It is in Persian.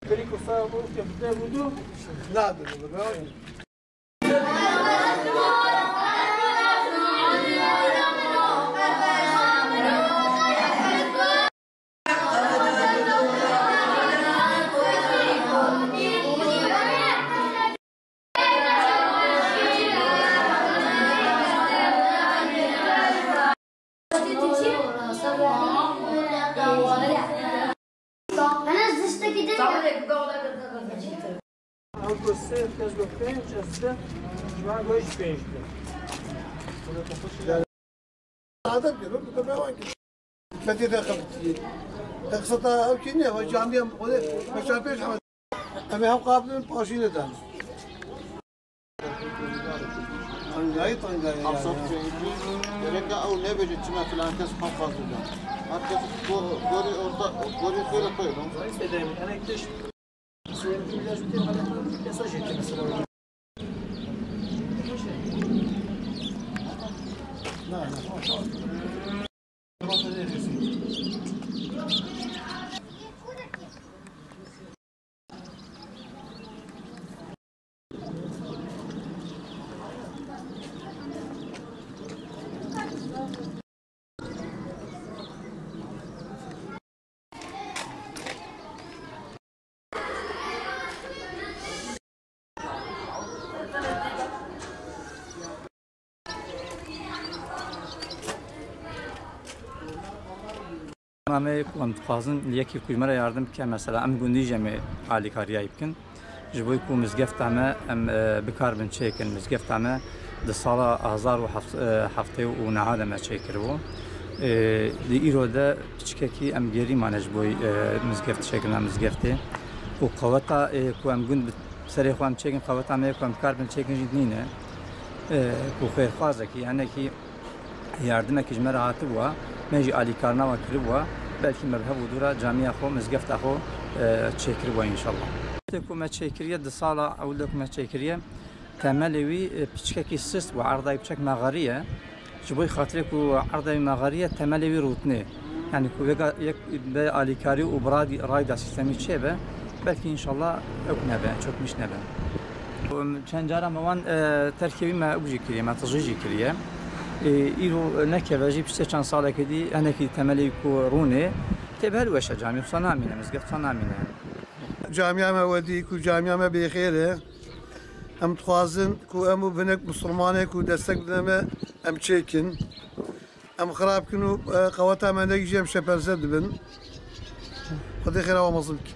Perico stava che potevo nada, você fez do pente, assim, já dois peixes. هذا بيقول بتبع واقف. بدي دخل كثير. قصتها أو كنيا وجامعة مقولة مش عارفين حمد. أما هم قابلين باشين دان. طنجاي. أبسط شيء. رجع أو نبي جتنا في الأنكس حفاظ دان. أنكس قوري أوردا قوري كله كله. أنا اكتشف. سوينا في الناس بتيجي على مساجد مثلا. لا. برنامه کوم تخازن یکی کوچمره یاردم که مثلا ام گوندی جمع عالی کاریایی بکن جبوی کو مزگفت همه ام بکار بن چیکن مزگفت همه دسال آزار و هفته و نهاد ما چیکرو دی ایروده بچکی ام گری مانج بوی مزگفت چیکن مزگفته و قوتا کوم گوند سری خوام چیکن قوتا می کوم کار بن چیکن جدینه کو خیر خازه کی یعنی کی yardım ekicmer rahatı bu. Meci Ali karna ve kırı bu. Belki mebhe budura camiye xo mezgeft xo çekir bu inşallah. Hükümet çekiriye de sala avul hükümet çekiriye temelevi piçkeki sist ve arda piçek mağariye. Şuboy xatirek ku arda mağariye temelevi rutne. Yani ku be Ali kari u bradi rayda sistemi çebe. Belki inşallah öknebe çökmüş nebe. Çen cara mevan terkibi me ubjikiriye, me tazjikiriye. ایرو نکباجی پشت چند ساله کدی انکی تملی کورونه تبهر وش جامعه صنامینه مزگفت صنامینه جامعه ما ودی کو جامعه ما بخیره ام تخوازن کو امو بنک مسلمانه کو دستک دمه ام چیکن ام خراب کنو قواتا ما نگیجم شپرزد بن خدای خیر و مزلک